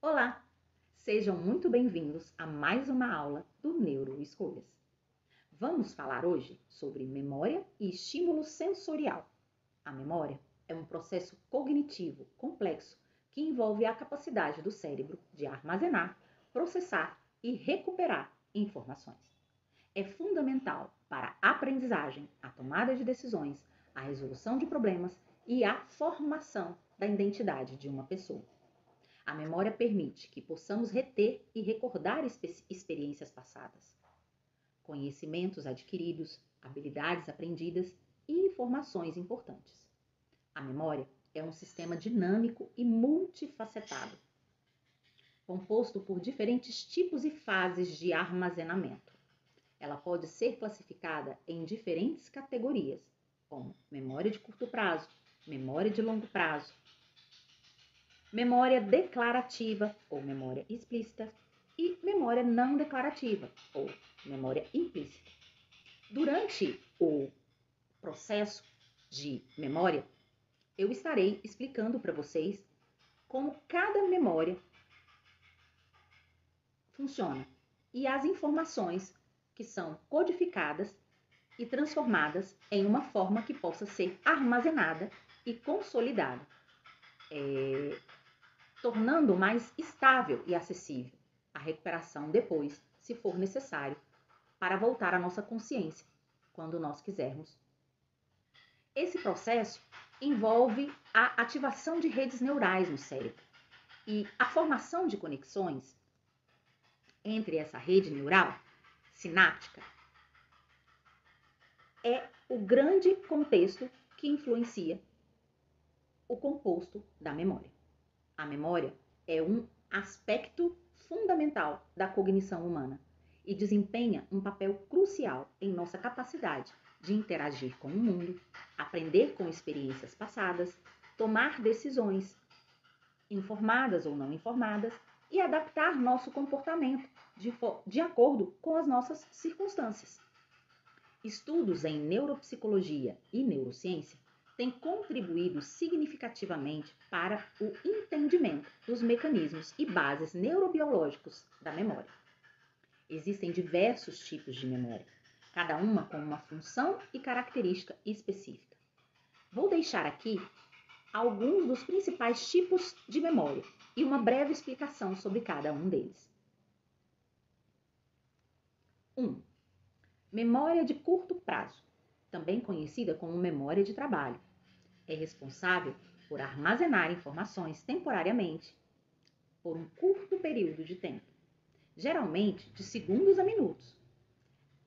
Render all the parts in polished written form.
Olá! Sejam muito bem-vindos a mais uma aula do Neuroescolhas. Vamos falar hoje sobre memória e estímulo sensorial. A memória é um processo cognitivo complexo que envolve a capacidade do cérebro de armazenar, processar e recuperar informações. É fundamental para a aprendizagem, a tomada de decisões, a resolução de problemas e a formação da identidade de uma pessoa. A memória permite que possamos reter e recordar experiências passadas, conhecimentos adquiridos, habilidades aprendidas e informações importantes. A memória é um sistema dinâmico e multifacetado, composto por diferentes tipos e fases de armazenamento. Ela pode ser classificada em diferentes categorias, como memória de curto prazo, memória de longo prazo, memória declarativa ou memória explícita e memória não declarativa ou memória implícita. Durante o processo de memória, eu estarei explicando para vocês como cada memória funciona e as informações que são codificadas e transformadas em uma forma que possa ser armazenada e consolidada, tornando mais estável e acessível a recuperação depois, se for necessário, para voltar à nossa consciência, quando nós quisermos. Esse processo envolve a ativação de redes neurais no cérebro e a formação de conexões entre essa rede neural sináptica é o grande contexto que influencia o composto da memória. A memória é um aspecto fundamental da cognição humana e desempenha um papel crucial em nossa capacidade de interagir com o mundo, aprender com experiências passadas, tomar decisões informadas ou não informadas e adaptar nosso comportamento de acordo com as nossas circunstâncias. Estudos em neuropsicologia e neurociência têm contribuído significativamente para o entendimento dos mecanismos e bases neurobiológicos da memória. Existem diversos tipos de memória, cada uma com uma função e característica específica. Vou deixar aqui alguns dos principais tipos de memória e uma breve explicação sobre cada um deles. 1. Memória de curto prazo, também conhecida como memória de trabalho. É responsável por armazenar informações temporariamente por um curto período de tempo, geralmente de segundos a minutos.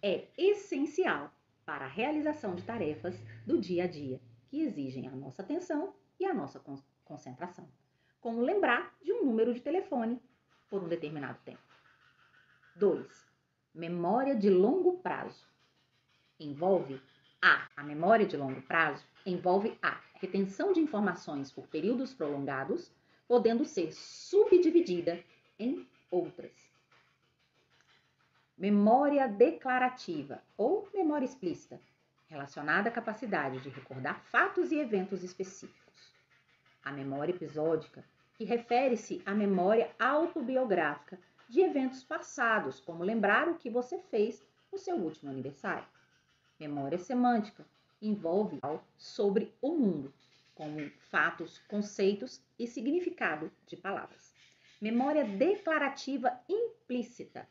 É essencial para a realização de tarefas do dia a dia que exigem a nossa atenção e a nossa concentração, como lembrar de um número de telefone por um determinado tempo. 2. Memória de longo prazo. A memória de longo prazo envolve a retenção de informações por períodos prolongados, podendo ser subdividida em outras. Memória declarativa ou memória explícita, relacionada à capacidade de recordar fatos e eventos específicos. A memória episódica, que refere-se à memória autobiográfica de eventos passados, como lembrar o que você fez no seu último aniversário. Memória semântica envolve sobre o mundo, como fatos, conceitos e significado de palavras. Memória declarativa implícita.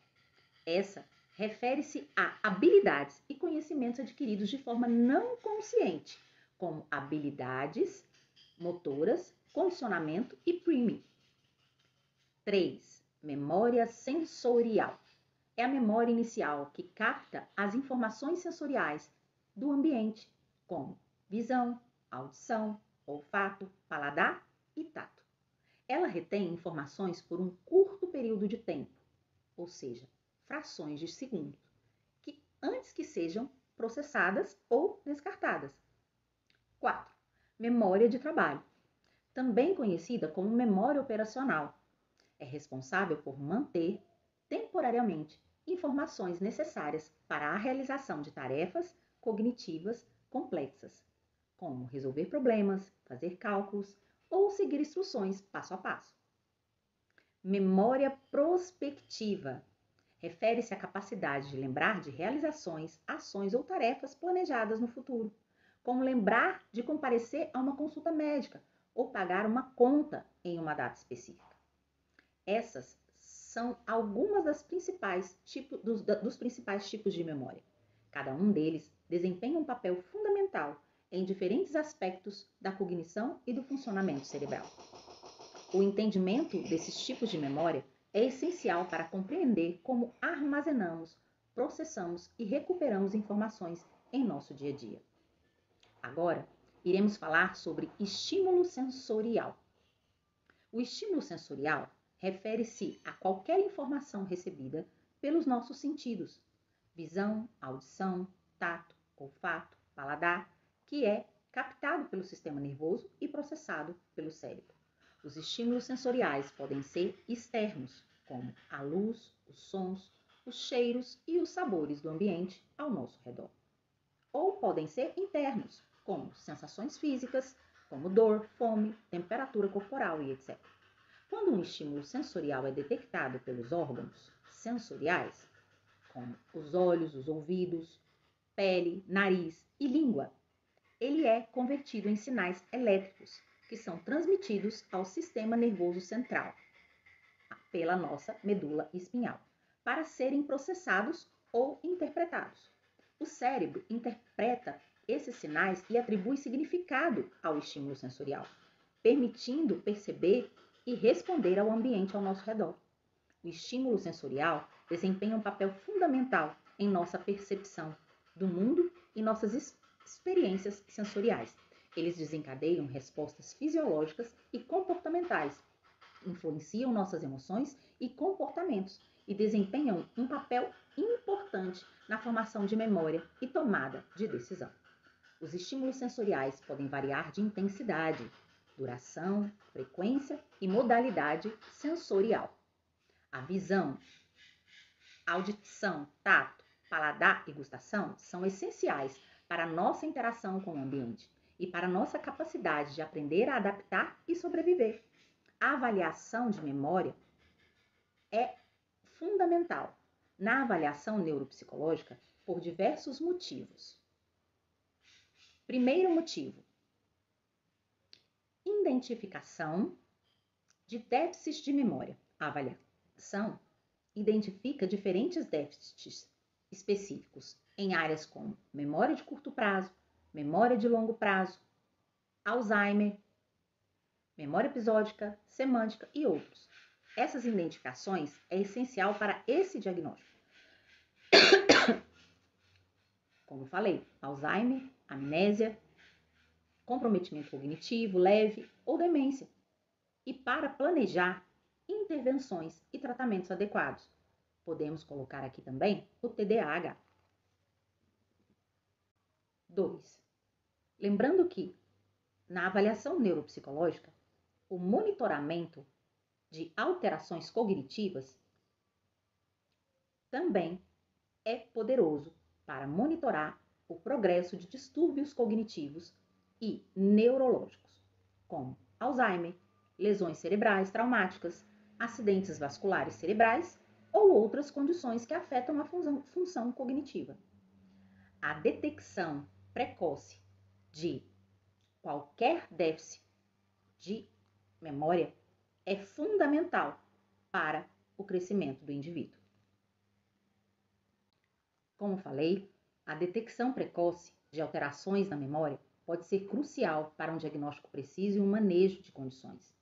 Essa refere-se a habilidades e conhecimentos adquiridos de forma não consciente, como habilidades motoras, condicionamento e priming. 3. Memória sensorial. É a memória inicial que capta as informações sensoriais do ambiente, como visão, audição, olfato, paladar e tato. Ela retém informações por um curto período de tempo, ou seja, frações de segundos, antes que sejam processadas ou descartadas. 4. Memória de trabalho, também conhecida como memória operacional. É responsável por manter temporariamente informações necessárias para a realização de tarefas cognitivas complexas, como resolver problemas, fazer cálculos ou seguir instruções passo a passo. Memória prospectiva refere-se à capacidade de lembrar de realizações, ações ou tarefas planejadas no futuro, como lembrar de comparecer a uma consulta médica ou pagar uma conta em uma data específica. Essas são algumas dos principais tipos de memória. Cada um deles desempenha um papel fundamental em diferentes aspectos da cognição e do funcionamento cerebral. O entendimento desses tipos de memória é essencial para compreender como armazenamos, processamos e recuperamos informações em nosso dia a dia. Agora, iremos falar sobre estímulo sensorial. O estímulo sensorial refere-se a qualquer informação recebida pelos nossos sentidos, visão, audição, tato, olfato, paladar, que é captado pelo sistema nervoso e processado pelo cérebro. Os estímulos sensoriais podem ser externos, como a luz, os sons, os cheiros e os sabores do ambiente ao nosso redor. Ou podem ser internos, como sensações físicas, como dor, fome, temperatura corporal e etc. Quando um estímulo sensorial é detectado pelos órgãos sensoriais, como os olhos, os ouvidos, pele, nariz e língua, ele é convertido em sinais elétricos, que são transmitidos ao sistema nervoso central, pela nossa medula espinhal, para serem processados ou interpretados. O cérebro interpreta esses sinais e atribui significado ao estímulo sensorial, permitindo perceber e responder ao ambiente ao nosso redor. O estímulo sensorial desempenha um papel fundamental em nossa percepção do mundo e nossas experiências sensoriais. Eles desencadeiam respostas fisiológicas e comportamentais, influenciam nossas emoções e comportamentos e desempenham um papel importante na formação de memória e tomada de decisão. Os estímulos sensoriais podem variar de intensidade, duração, frequência e modalidade sensorial. A visão, audição, tato, paladar e gustação são essenciais para a nossa interação com o ambiente e para a nossa capacidade de aprender a adaptar e sobreviver. A avaliação de memória é fundamental na avaliação neuropsicológica por diversos motivos. Primeiro motivo: identificação de déficits de memória. A avaliação identifica diferentes déficits específicos em áreas como memória de curto prazo, memória de longo prazo, Alzheimer, memória episódica, semântica e outros. Essas identificações é essencial para esse diagnóstico. Como falei, Alzheimer, amnésia, comprometimento cognitivo leve ou demência. E para planejar intervenções e tratamentos adequados. Podemos colocar aqui também o TDAH. 2. Lembrando que, na avaliação neuropsicológica, o monitoramento de alterações cognitivas também é poderoso para monitorar o progresso de distúrbios cognitivos e neurológicos, como Alzheimer, lesões cerebrais traumáticas, acidentes vasculares cerebrais ou outras condições que afetam a função cognitiva. A detecção precoce de qualquer déficit de memória é fundamental para o crescimento do indivíduo. Como falei, a detecção precoce de alterações na memória pode ser crucial para um diagnóstico preciso e um manejo de condições.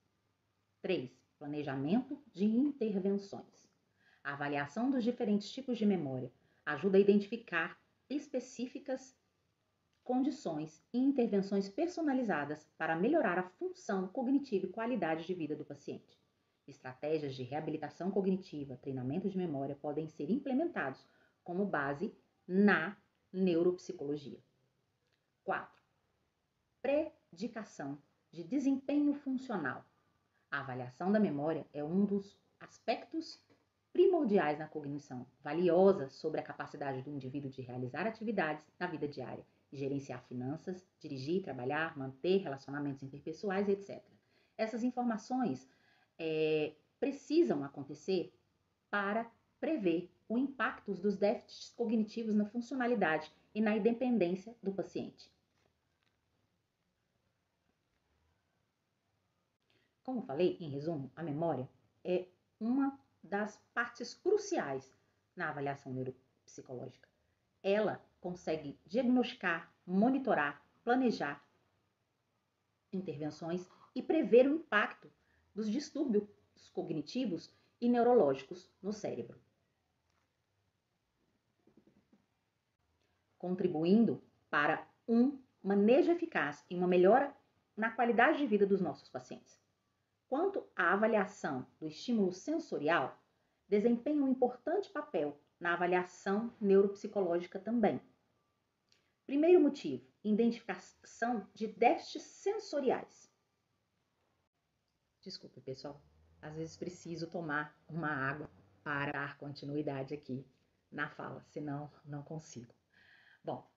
3. Planejamento de intervenções. A avaliação dos diferentes tipos de memória ajuda a identificar específicas condições e intervenções personalizadas para melhorar a função cognitiva e qualidade de vida do paciente. Estratégias de reabilitação cognitiva, treinamento de memória podem ser implementados como base na neuropsicologia. 4. Predicação de desempenho funcional. A avaliação da memória é um dos aspectos primordiais na cognição, valiosa sobre a capacidade do indivíduo de realizar atividades na vida diária, gerenciar finanças, dirigir, trabalhar, manter relacionamentos interpessoais, etc. Essas informações precisam acontecer para prever o impacto dos déficits cognitivos na funcionalidade e na independência do paciente. Como falei, em resumo, a memória é uma das partes cruciais na avaliação neuropsicológica. Ela consegue diagnosticar, monitorar, planejar intervenções e prever o impacto dos distúrbios cognitivos e neurológicos no cérebro, contribuindo para um manejo eficaz e uma melhora na qualidade de vida dos nossos pacientes. Quanto à avaliação do estímulo sensorial, desempenha um importante papel na avaliação neuropsicológica também. Primeiro motivo, identificação de déficits sensoriais. Desculpe, pessoal, às vezes preciso tomar uma água para dar continuidade aqui na fala, senão não consigo. Bom,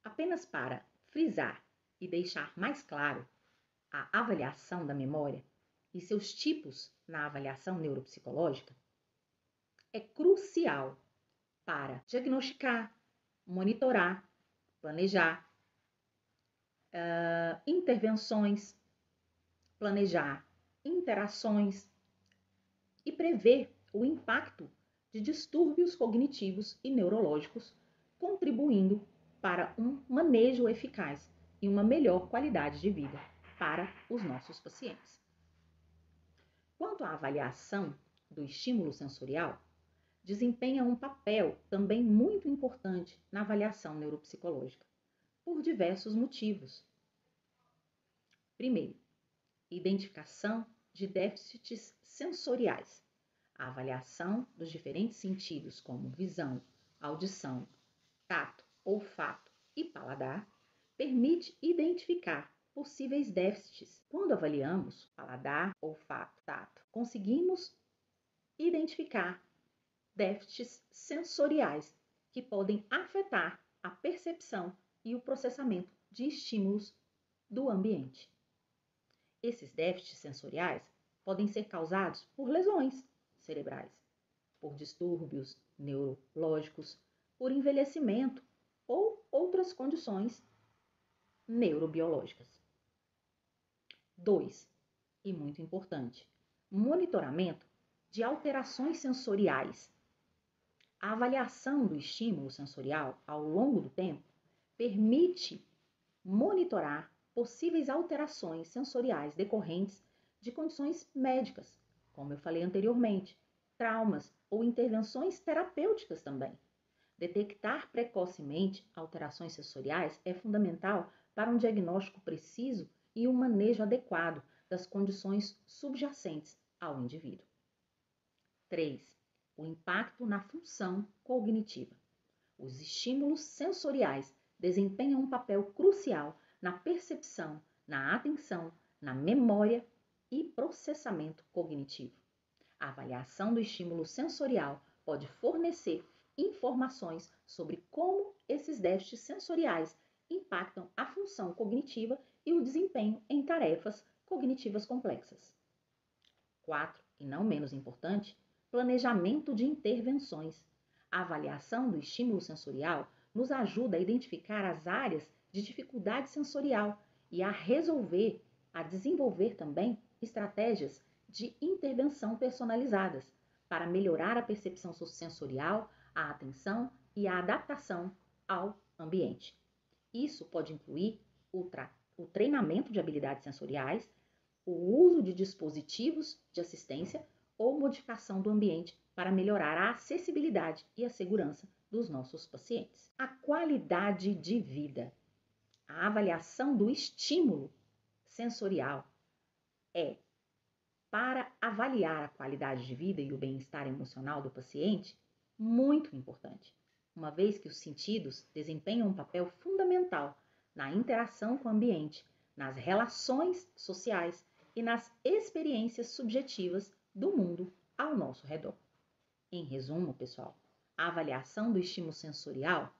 apenas para frisar e deixar mais claro a avaliação da memória e seus tipos na avaliação neuropsicológica, é crucial para diagnosticar, monitorar, planejar intervenções, planejar interações e prever o impacto de distúrbios cognitivos e neurológicos, contribuindo para um manejo eficaz e uma melhor qualidade de vida para os nossos pacientes. Quanto à avaliação do estímulo sensorial, desempenha um papel também muito importante na avaliação neuropsicológica, por diversos motivos. Primeiro, identificação de déficits sensoriais. A avaliação dos diferentes sentidos, como visão, audição, tato, olfato e paladar, permite identificar possíveis déficits. Quando avaliamos paladar, olfato, tato, conseguimos identificar déficits sensoriais que podem afetar a percepção e o processamento de estímulos do ambiente. Esses déficits sensoriais podem ser causados por lesões cerebrais, por distúrbios neurológicos, por envelhecimento ou outras condições neurobiológicas. 2. E muito importante, monitoramento de alterações sensoriais. A avaliação do estímulo sensorial ao longo do tempo permite monitorar possíveis alterações sensoriais decorrentes de condições médicas, como eu falei anteriormente, traumas ou intervenções terapêuticas também. Detectar precocemente alterações sensoriais é fundamental para um diagnóstico preciso e um manejo adequado das condições subjacentes ao indivíduo. 3. O impacto na função cognitiva. Os estímulos sensoriais desempenham um papel crucial na percepção, na atenção, na memória e processamento cognitivo. A avaliação do estímulo sensorial pode fornecer informações sobre como esses déficits sensoriais impactam a função cognitiva e o desempenho em tarefas cognitivas complexas. 4. E não menos importante, planejamento de intervenções. A avaliação do estímulo sensorial nos ajuda a identificar as áreas de dificuldade sensorial e a desenvolver também estratégias de intervenção personalizadas para melhorar a percepção sensorial, a atenção e a adaptação ao ambiente. Isso pode incluir o treinamento de habilidades sensoriais, o uso de dispositivos de assistência ou modificação do ambiente para melhorar a acessibilidade e a segurança dos nossos pacientes. A qualidade de vida. A avaliação do estímulo sensorial é para avaliar a qualidade de vida e o bem-estar emocional do paciente muito importante, uma vez que os sentidos desempenham um papel fundamental na interação com o ambiente, nas relações sociais e nas experiências subjetivas do mundo ao nosso redor. Em resumo, pessoal, a avaliação do estímulo sensorial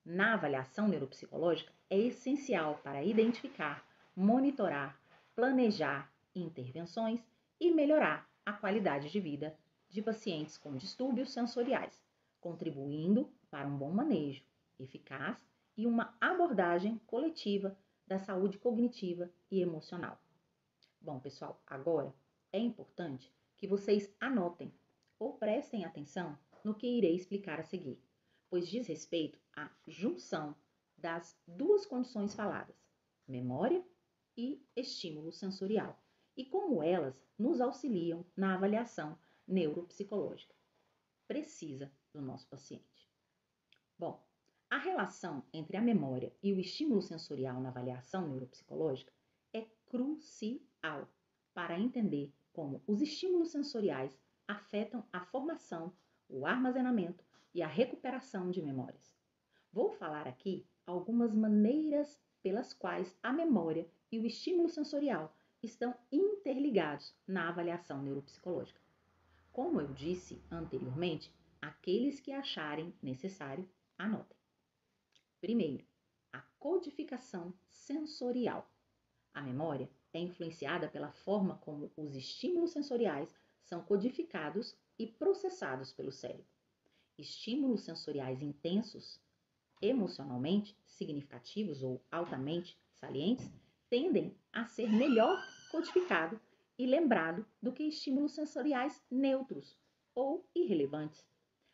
na avaliação neuropsicológica é essencial para identificar, monitorar, planejar intervenções e melhorar a qualidade de vida de pacientes com distúrbios sensoriais, contribuindo para um bom manejo eficaz e uma abordagem coletiva da saúde cognitiva e emocional. Bom, pessoal, agora é importante que vocês anotem ou prestem atenção no que irei explicar a seguir, pois diz respeito à junção das duas condições faladas, memória e estímulo sensorial, e como elas nos auxiliam na avaliação neuropsicológica precisa do nosso paciente. Bom, a relação entre a memória e o estímulo sensorial na avaliação neuropsicológica é crucial para entender como os estímulos sensoriais afetam a formação, o armazenamento e a recuperação de memórias. Vou falar aqui algumas maneiras pelas quais a memória e o estímulo sensorial estão interligados na avaliação neuropsicológica. Como eu disse anteriormente, aqueles que acharem necessário, anotem. Primeiro, a codificação sensorial. A memória é influenciada pela forma como os estímulos sensoriais são codificados e processados pelo cérebro. Estímulos sensoriais intensos, emocionalmente significativos ou altamente salientes, tendem a ser melhor codificado e lembrado do que estímulos sensoriais neutros ou irrelevantes.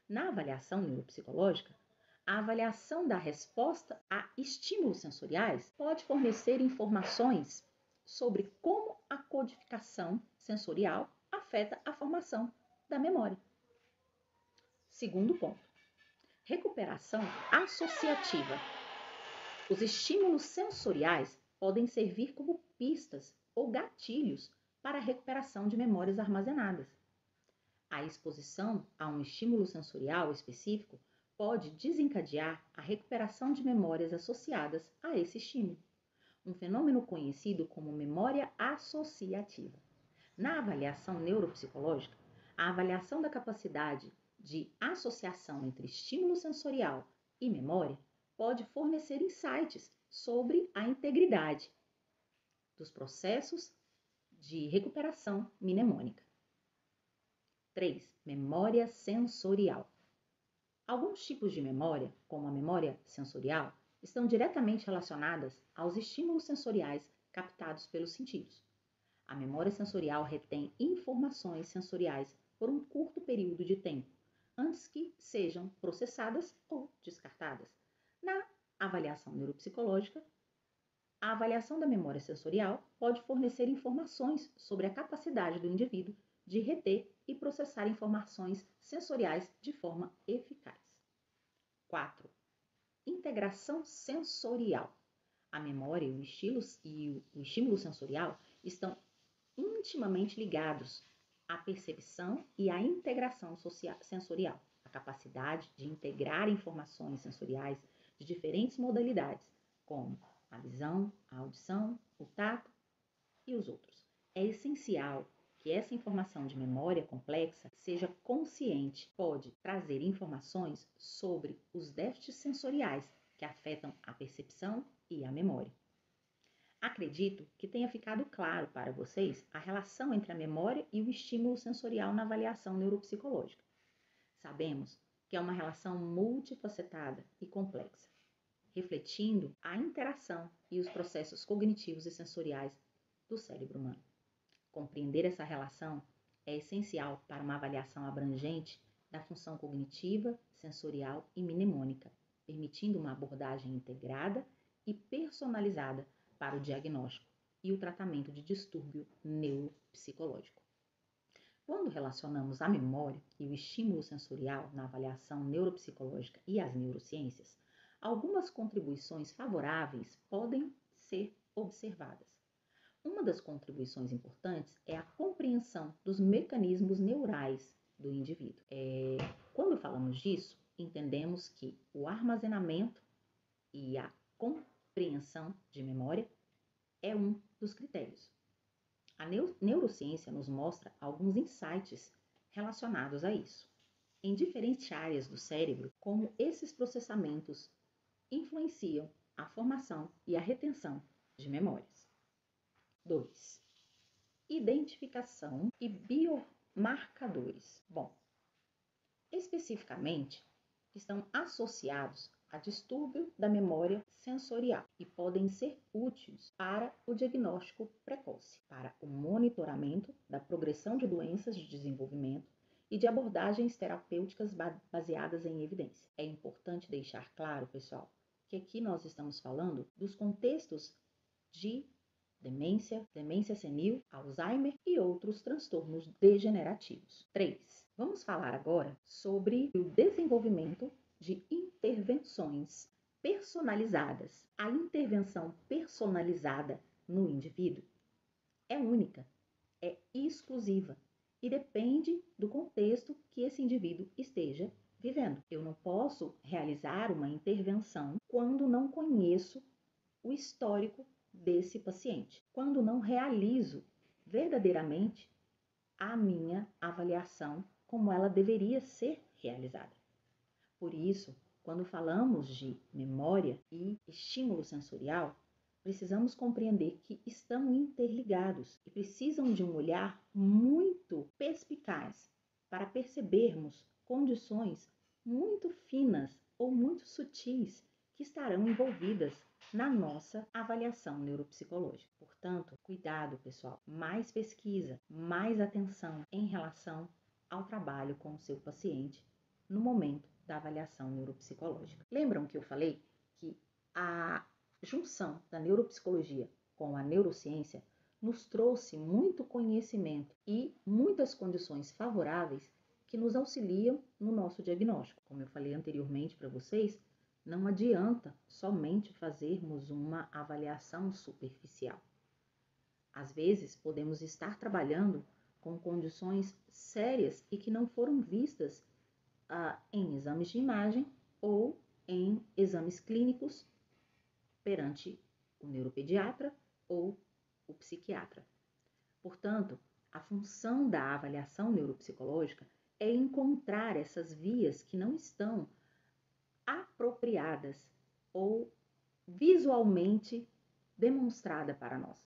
Na avaliação neuropsicológica, a avaliação da resposta a estímulos sensoriais pode fornecer informações sobre como a codificação sensorial afeta a formação da memória. Segundo ponto, recuperação associativa. Os estímulos sensoriais podem servir como pistas ou gatilhos para a recuperação de memórias armazenadas. A exposição a um estímulo sensorial específico pode desencadear a recuperação de memórias associadas a esse estímulo, um fenômeno conhecido como memória associativa. Na avaliação neuropsicológica, a avaliação da capacidade de associação entre estímulo sensorial e memória pode fornecer insights sobre a integridade dos processos de recuperação mnemônica. 3. Memória sensorial. Alguns tipos de memória, como a memória sensorial, estão diretamente relacionadas aos estímulos sensoriais captados pelos sentidos. A memória sensorial retém informações sensoriais por um curto período de tempo, antes que sejam processadas ou descartadas. Na avaliação neuropsicológica, a avaliação da memória sensorial pode fornecer informações sobre a capacidade do indivíduo de reter e processar informações sensoriais de forma eficaz. 4. Integração sensorial. A memória e o estímulo sensorial estão intimamente ligados à percepção e à integração sensorial, a capacidade de integrar informações sensoriais de diferentes modalidades, como a visão, a audição, o tato e os outros. É essencial que essa informação de memória complexa seja consciente, pode trazer informações sobre os déficits sensoriais que afetam a percepção e a memória. Acredito que tenha ficado claro para vocês a relação entre a memória e o estímulo sensorial na avaliação neuropsicológica. Sabemos que é uma relação multifacetada e complexa, refletindo a interação e os processos cognitivos e sensoriais do cérebro humano. Compreender essa relação é essencial para uma avaliação abrangente da função cognitiva, sensorial e mnemônica, permitindo uma abordagem integrada e personalizada para o diagnóstico e o tratamento de distúrbio neuropsicológico. Quando relacionamos a memória e o estímulo sensorial na avaliação neuropsicológica e as neurociências, algumas contribuições favoráveis podem ser observadas. Uma das contribuições importantes é a compreensão dos mecanismos neurais do indivíduo. Quando falamos disso, entendemos que o armazenamento e a compreensão de memória é um dos critérios. A neurociência nos mostra alguns insights relacionados a isso, em diferentes áreas do cérebro, como esses processamentos influenciam a formação e a retenção de memórias. 2. Identificação e marcadores. Bom, especificamente, estão associados a distúrbio da memória sensorial e podem ser úteis para o diagnóstico precoce, para o monitoramento da progressão de doenças de desenvolvimento e de abordagens terapêuticas baseadas em evidência. É importante deixar claro, pessoal, que aqui nós estamos falando dos contextos de demência, demência senil, Alzheimer e outros transtornos degenerativos. 3. Vamos falar agora sobre o desenvolvimento de intervenções personalizadas. A intervenção personalizada no indivíduo é única, é exclusiva e depende do contexto que esse indivíduo esteja vivendo. Eu não posso realizar uma intervenção quando não conheço o histórico desse paciente, quando não realizo verdadeiramente a minha avaliação como ela deveria ser realizada. Por isso, quando falamos de memória e estímulo sensorial, precisamos compreender que estão interligados e precisam de um olhar muito perspicaz para percebermos condições muito finas ou muito sutis que estarão envolvidas na nossa avaliação neuropsicológica. Portanto, cuidado, pessoal, mais pesquisa, mais atenção em relação ao trabalho com o seu paciente no momento da avaliação neuropsicológica. Lembram que eu falei que a junção da neuropsicologia com a neurociência nos trouxe muito conhecimento e muitas condições favoráveis que nos auxiliam no nosso diagnóstico. Como eu falei anteriormente para vocês, não adianta somente fazermos uma avaliação superficial. Às vezes, podemos estar trabalhando com condições sérias e que não foram vistas em exames de imagem ou em exames clínicos perante o neuropediatra ou o psiquiatra. Portanto, a função da avaliação neuropsicológica é encontrar essas vias que não estão apropriadas ou visualmente demonstrada para nós.